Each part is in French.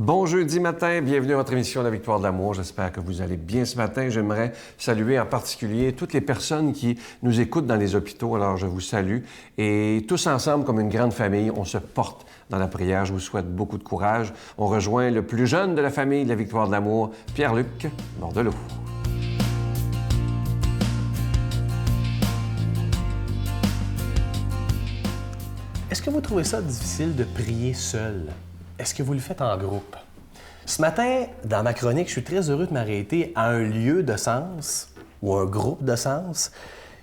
Bon jeudi matin, bienvenue à votre émission La Victoire de l'amour. J'espère que vous allez bien ce matin. J'aimerais saluer en particulier toutes les personnes qui nous écoutent dans les hôpitaux. Alors, je vous salue. Et tous ensemble, comme une grande famille, on se porte dans la prière. Je vous souhaite beaucoup de courage. On rejoint le plus jeune de la famille de La Victoire de l'amour, Pierre-Luc Bordelot. Est-ce que vous trouvez ça difficile de prier seul? Est-ce que vous le faites en groupe? Ce matin, dans ma chronique, je suis très heureux de m'arrêter à un lieu de sens ou un groupe de sens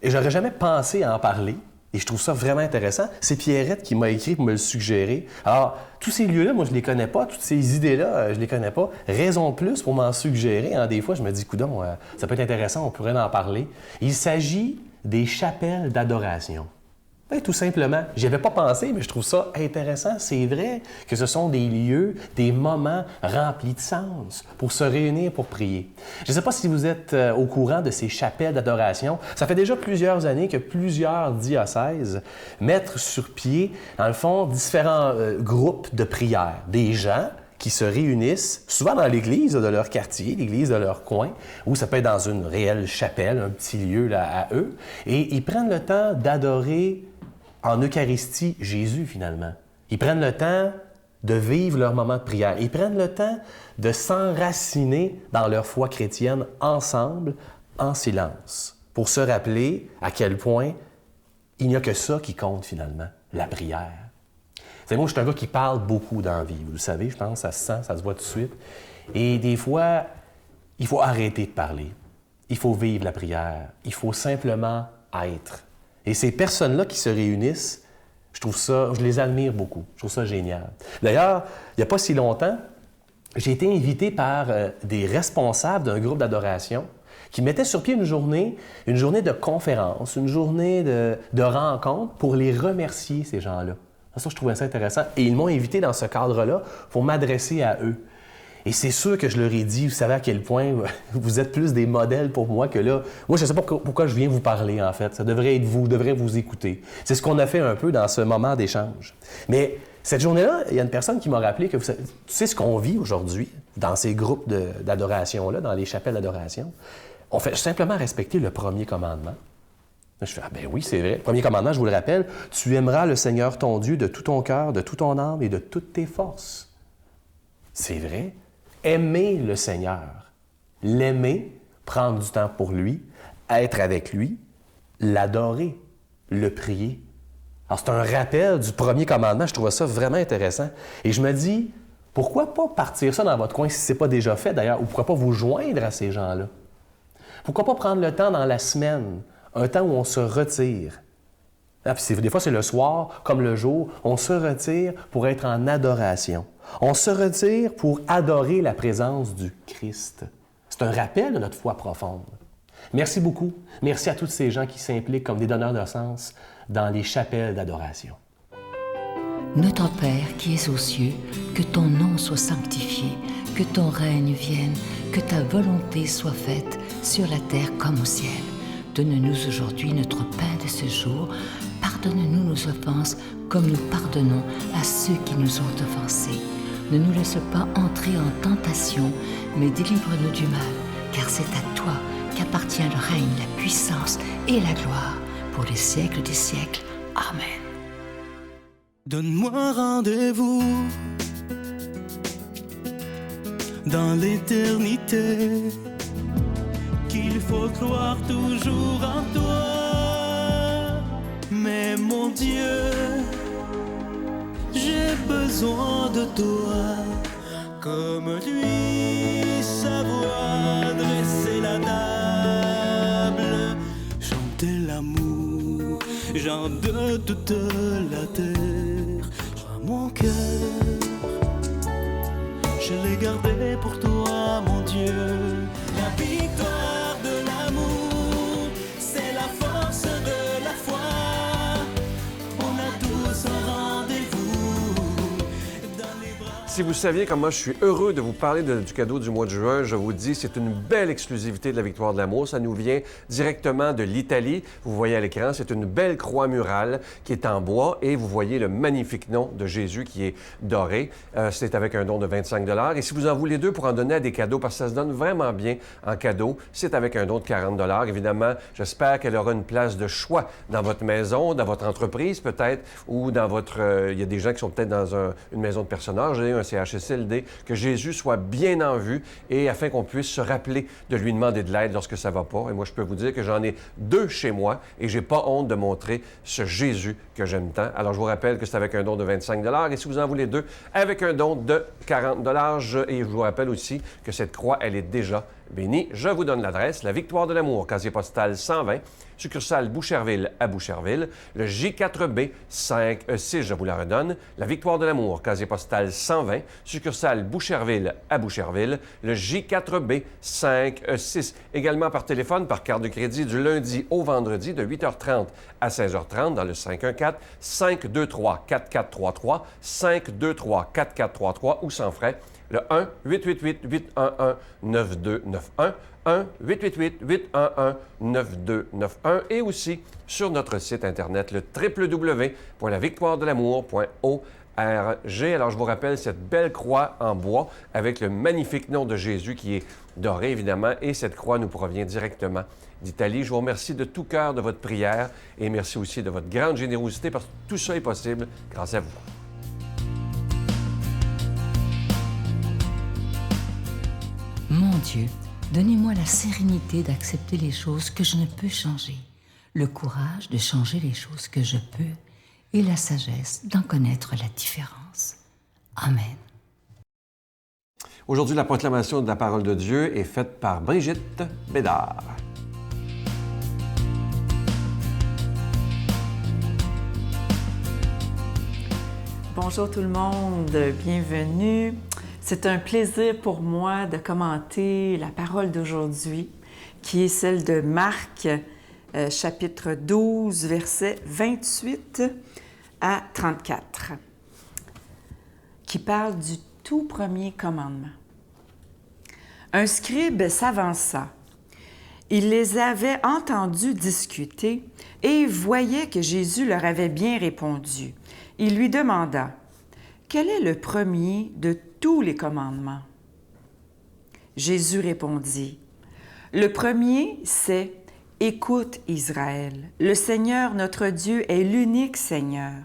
et j'aurais jamais pensé à en parler et je trouve ça vraiment intéressant. C'est Pierrette qui m'a écrit pour me le suggérer. Alors, tous ces lieux-là, moi, je les connais pas. Toutes ces idées-là, je les connais pas. Raison de plus pour m'en suggérer. Des fois, je me dis, coudonc, ça peut être intéressant, on pourrait en parler. Il s'agit des chapelles d'adoration. Bien, tout simplement, j'y avais pas pensé, mais je trouve ça intéressant. C'est vrai que ce sont des lieux, des moments remplis de sens pour se réunir pour prier. Je ne sais pas si vous êtes au courant de ces chapelles d'adoration. Ça fait déjà plusieurs années que plusieurs diocèses mettent sur pied, dans le fond, différents groupes de prière. Des gens qui se réunissent, souvent dans l'église de leur quartier, l'église de leur coin, ou ça peut être dans une réelle chapelle, un petit lieu là, à eux, et ils prennent le temps d'adorer en Eucharistie Jésus, finalement. Ils prennent le temps de vivre leur moment de prière. Ils prennent le temps de s'enraciner dans leur foi chrétienne ensemble, en silence, pour se rappeler à quel point il n'y a que ça qui compte, finalement, la prière. C'est moi, je suis un gars qui parle beaucoup dans la vie, vous le savez, je pense, ça se sent, ça se voit tout de suite. Et des fois, il faut arrêter de parler. Il faut vivre la prière. Il faut simplement être. Et ces personnes-là qui se réunissent, je les admire beaucoup. Je trouve ça génial. D'ailleurs, il n'y a pas si longtemps, j'ai été invité par des responsables d'un groupe d'adoration qui mettaient sur pied une journée de conférence, une journée de rencontre pour les remercier, ces gens-là. Ça, je trouvais ça intéressant. Et ils m'ont invité dans ce cadre-là pour m'adresser à eux. Et c'est sûr que je leur ai dit, vous savez à quel point vous êtes plus des modèles pour moi que là. Moi, je ne sais pas pourquoi je viens vous parler, en fait. Ça devrait être vous, devrait vous écouter. C'est ce qu'on a fait un peu dans ce moment d'échange. Mais cette journée-là, il y a une personne qui m'a rappelé que tu sais ce qu'on vit aujourd'hui dans ces groupes d'adoration-là, dans les chapelles d'adoration. On fait simplement respecter le premier commandement. Je fais, ben oui, c'est vrai. Premier commandement, je vous le rappelle, tu aimeras le Seigneur ton Dieu de tout ton cœur, de toute ton âme et de toutes tes forces. C'est vrai. Aimer le Seigneur, l'aimer, prendre du temps pour lui, être avec lui, l'adorer, le prier. Alors, c'est un rappel du premier commandement. Je trouve ça vraiment intéressant. Et je me dis, pourquoi pas partir ça dans votre coin si ce n'est pas déjà fait d'ailleurs, ou pourquoi pas vous joindre à ces gens-là? Pourquoi pas prendre le temps dans la semaine, un temps où on se retire? Puis des fois, c'est le soir, comme le jour, on se retire pour être en adoration. On se retire pour adorer la présence du Christ. C'est un rappel de notre foi profonde. Merci beaucoup. Merci à tous ces gens qui s'impliquent comme des donneurs de sens dans les chapelles d'adoration. Notre Père qui es aux cieux, que ton nom soit sanctifié, que ton règne vienne, que ta volonté soit faite sur la terre comme au ciel. Donne-nous aujourd'hui notre pain de ce jour. Pardonne-nous nos offenses comme nous pardonnons à ceux qui nous ont offensés. Ne nous laisse pas entrer en tentation, mais délivre-nous du mal, car c'est à toi qu'appartient le règne, la puissance et la gloire pour les siècles des siècles. Amen. Donne-moi rendez-vous dans l'éternité, qu'il faut croire toujours en toi. Mais mon Dieu, j'ai besoin de toi, comme lui, savoir dresser la table, chanter l'amour, gens de toute la terre. Prends mon cœur, je l'ai gardé pour toi, mon Dieu. La victoire de l'amour, c'est la force de la foi. On a tous un rendez-vous dans les bras. Si vous saviez comment je suis heureux de vous parler du cadeau du mois de juin, je vous dis, c'est une belle exclusivité de la Victoire de l'amour. Ça nous vient directement de l'Italie. Vous voyez à l'écran, c'est une belle croix murale qui est en bois et vous voyez le magnifique nom de Jésus qui est doré. C'est avec un don de 25 $. Et si vous en voulez deux pour en donner à des cadeaux, parce que ça se donne vraiment bien en cadeau, c'est avec un don de 40 $. Évidemment, j'espère qu'elle aura une place de choix dans votre maison, dans votre entreprise peut-être, ou dans votre... il y a des gens qui sont peut-être dans une maison de personnes âgées, un CHSLD, que Jésus soit bien en vue et afin qu'on puisse se rappeler de lui demander de l'aide lorsque ça ne va pas. Et moi, je peux vous dire que j'en ai deux chez moi et j'ai pas honte de montrer ce Jésus que j'aime tant. Alors, je vous rappelle que c'est avec un don de 25 $ et si vous en voulez deux, avec un don de 40 $. Et je vous rappelle aussi que cette croix, elle est déjà bénie. Je vous donne l'adresse, la Victoire de l'amour, casier postal 120, succursale Boucherville à Boucherville, le J4B 5E6, je vous la redonne, la Victoire de l'amour, casier postal 120, succursale Boucherville à Boucherville, le J4B 5E6. Également par téléphone, par carte de crédit du lundi au vendredi de 8h30 à 16h30 dans le 514-523-4433, 523-4433 ou sans frais, le 1-888-811-9291, 1-888-811-9291 et aussi sur notre site Internet, le www.lavictoiredelamour.org. Alors, je vous rappelle cette belle croix en bois avec le magnifique nom de Jésus qui est doré, évidemment, et cette croix nous provient directement d'Italie. Je vous remercie de tout cœur de votre prière et merci aussi de votre grande générosité parce que tout ça est possible grâce à vous. Mon Dieu, donnez-moi la sérénité d'accepter les choses que je ne peux changer, le courage de changer les choses que je peux et la sagesse d'en connaître la différence. Amen. Aujourd'hui, la proclamation de la parole de Dieu est faite par Brigitte Bédard. Bonjour tout le monde, bienvenue. C'est un plaisir pour moi de commenter la parole d'aujourd'hui, qui est celle de Marc, chapitre 12, versets 28 à 34, qui parle du tout premier commandement. Un scribe s'avança. Il les avait entendus discuter et voyait que Jésus leur avait bien répondu. Il lui demanda, « Quel est le premier de tous les commandements? » Jésus répondit, « Le premier, c'est « Écoute Israël, le Seigneur notre Dieu est l'unique Seigneur.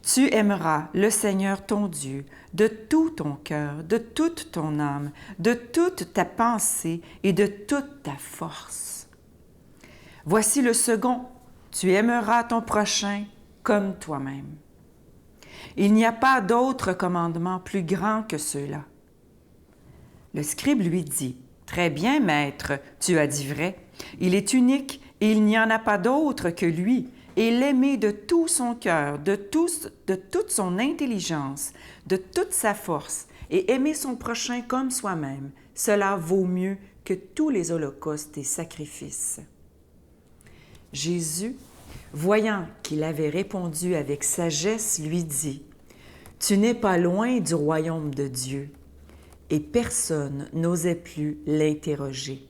Tu aimeras le Seigneur ton Dieu de tout ton cœur, de toute ton âme, de toute ta pensée et de toute ta force. Voici le second, tu aimeras ton prochain comme toi-même. Il n'y a pas d'autre commandement plus grand que ceux-là. » Le scribe lui dit, « Très bien, maître, tu as dit vrai. Il est unique et il n'y en a pas d'autre que lui. Et l'aimer de tout son cœur, de toute son intelligence, de toute sa force, et aimer son prochain comme soi-même, cela vaut mieux que tous les holocaustes et sacrifices. » Jésus, voyant qu'il avait répondu avec sagesse, lui dit, « Tu n'es pas loin du royaume de Dieu. » Et personne n'osait plus l'interroger.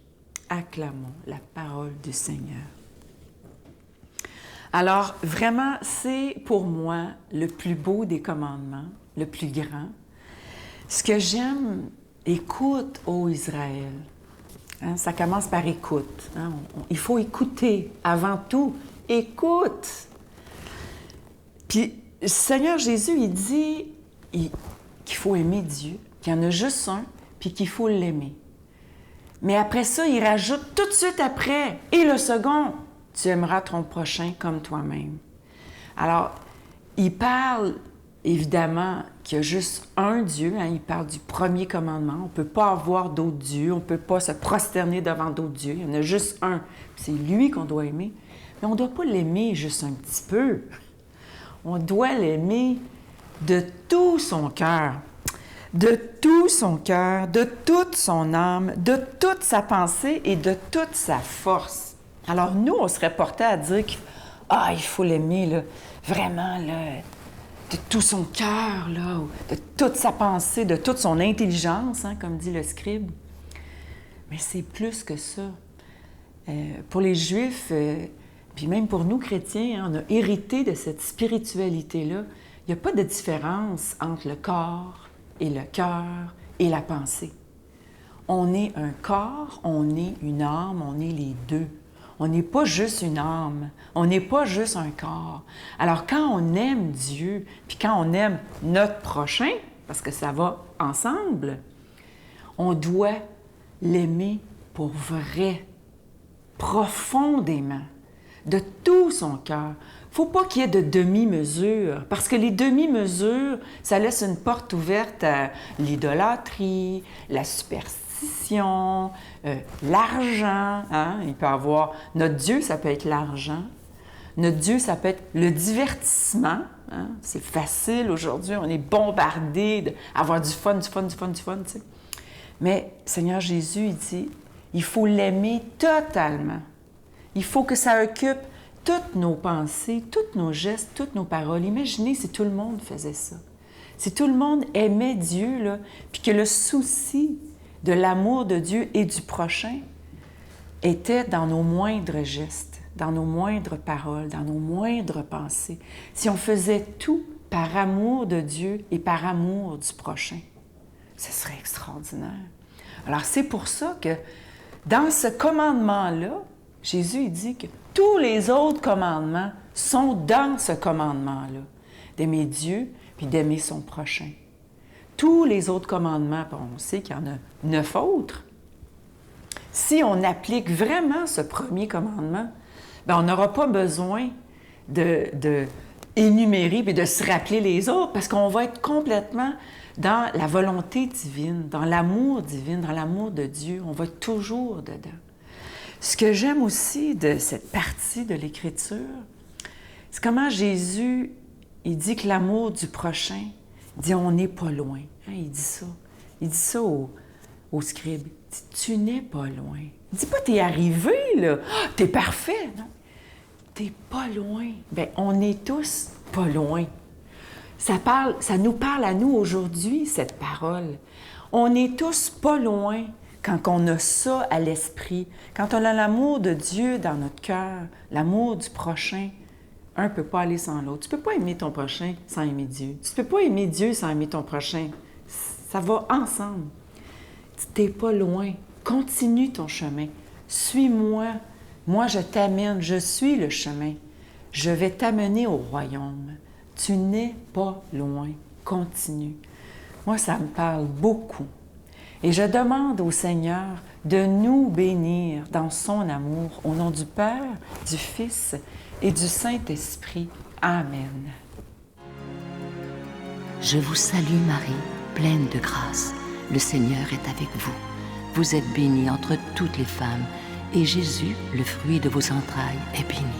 Acclamons la parole du Seigneur. Alors, vraiment, c'est pour moi le plus beau des commandements, le plus grand. Ce que j'aime, écoute, ô Israël. Hein, ça commence par écoute. Hein, il faut écouter avant tout. Écoute! Puis, le Seigneur Jésus, il dit qu'il faut aimer Dieu, qu'il y en a juste un, puis qu'il faut l'aimer. Mais après ça, il rajoute tout de suite après, et le second, tu aimeras ton prochain comme toi-même. Alors, il parle évidemment qu'il y a juste un Dieu, hein, il parle du premier commandement. On ne peut pas avoir d'autres dieux, on ne peut pas se prosterner devant d'autres dieux. Il y en a juste un. C'est lui qu'on doit aimer. Mais on ne doit pas l'aimer juste un petit peu. On doit l'aimer de tout son cœur. De tout son cœur, de toute son âme, de toute sa pensée et de toute sa force. Alors nous, on serait portés à dire qu'il faut l'aimer, là, vraiment, là, de tout son cœur, là, de toute sa pensée, de toute son intelligence, hein, comme dit le scribe. Mais c'est plus que ça. Pour les Juifs, puis même pour nous chrétiens, hein, on a hérité de cette spiritualité-là. Il n'y a pas de différence entre le corps et le cœur et la pensée. On est un corps, on est une âme, on est les deux. On n'est pas juste une âme, on n'est pas juste un corps. Alors quand on aime Dieu, puis quand on aime notre prochain, parce que ça va ensemble, on doit l'aimer pour vrai, profondément, de tout son cœur. Il ne faut pas qu'il y ait de demi-mesures, parce que les demi-mesures, ça laisse une porte ouverte à l'idolâtrie, la superstition, l'argent. Hein? Il peut avoir... Notre Dieu, ça peut être l'argent. Notre Dieu, ça peut être le divertissement. Hein? C'est facile aujourd'hui, on est bombardé d'avoir du fun, tu sais. Mais Seigneur Jésus, il dit, il faut l'aimer totalement. Il faut que ça occupe toutes nos pensées, tous nos gestes, toutes nos paroles. Imaginez si tout le monde faisait ça. Si tout le monde aimait Dieu, là, puis que le souci de l'amour de Dieu et du prochain était dans nos moindres gestes, dans nos moindres paroles, dans nos moindres pensées. Si on faisait tout par amour de Dieu et par amour du prochain, ce serait extraordinaire. Alors, c'est pour ça que dans ce commandement-là, Jésus il dit que tous les autres commandements sont dans ce commandement-là, d'aimer Dieu puis d'aimer son prochain. Tous les autres commandements, on sait qu'il y en a 9 autres. Si on applique vraiment ce premier commandement, bien, on n'aura pas besoin de énumérer et de se rappeler les autres parce qu'on va être complètement dans la volonté divine, dans l'amour divin, dans l'amour de Dieu. On va être toujours dedans. Ce que j'aime aussi de cette partie de l'Écriture, c'est comment Jésus, il dit que l'amour du prochain, il dit on n'est pas loin. Hein, il dit ça. Il dit ça au scribe. Il dit tu n'es pas loin. Il dit pas t'es arrivé, là. Ah, t'es parfait. Non. T'es pas loin. Bien, on est tous pas loin. Ça nous parle à nous aujourd'hui, cette parole. On est tous pas loin. Quand on a ça à l'esprit, quand on a l'amour de Dieu dans notre cœur, l'amour du prochain, un ne peut pas aller sans l'autre. Tu ne peux pas aimer ton prochain sans aimer Dieu. Tu ne peux pas aimer Dieu sans aimer ton prochain. Ça va ensemble. Tu n'es pas loin. Continue ton chemin. Suis-moi. Moi, je t'amène. Je suis le chemin. Je vais t'amener au royaume. Tu n'es pas loin. Continue. Moi, ça me parle beaucoup. Et je demande au Seigneur de nous bénir dans son amour, au nom du Père, du Fils et du Saint-Esprit. Amen. Je vous salue Marie, pleine de grâce. Le Seigneur est avec vous. Vous êtes bénie entre toutes les femmes, et Jésus, le fruit de vos entrailles, est béni.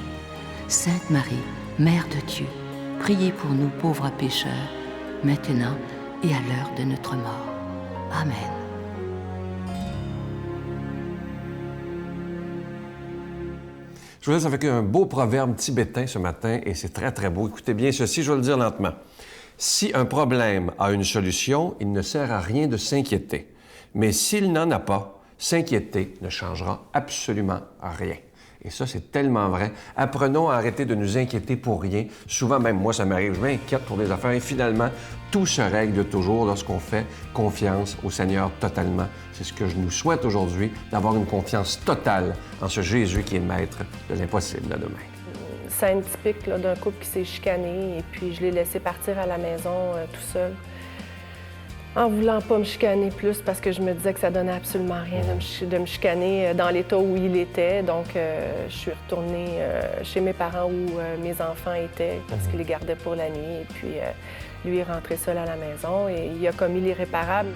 Sainte Marie, Mère de Dieu, priez pour nous pauvres pécheurs, maintenant et à l'heure de notre mort. Amen. Je vous laisse avec un beau proverbe tibétain ce matin, et c'est très, très beau. Écoutez bien ceci, je vais le dire lentement. Si un problème a une solution, il ne sert à rien de s'inquiéter. Mais s'il n'en a pas, s'inquiéter ne changera absolument rien. Et ça, c'est tellement vrai. Apprenons à arrêter de nous inquiéter pour rien. Souvent, même moi, ça m'arrive, je m'inquiète pour des affaires et finalement, tout se règle toujours lorsqu'on fait confiance au Seigneur totalement. C'est ce que je nous souhaite aujourd'hui, d'avoir une confiance totale en ce Jésus qui est maître de l'impossible de demain. Scène typique là, d'un couple qui s'est chicané et puis je l'ai laissé partir à la maison tout seul. En voulant pas me chicaner plus parce que je me disais que ça donnait absolument rien de me chicaner dans l'état où il était. Donc, je suis retournée chez mes parents où mes enfants étaient parce qu'ils les gardaient pour la nuit. Et puis, lui est rentré seul à la maison et il a commis l'irréparable.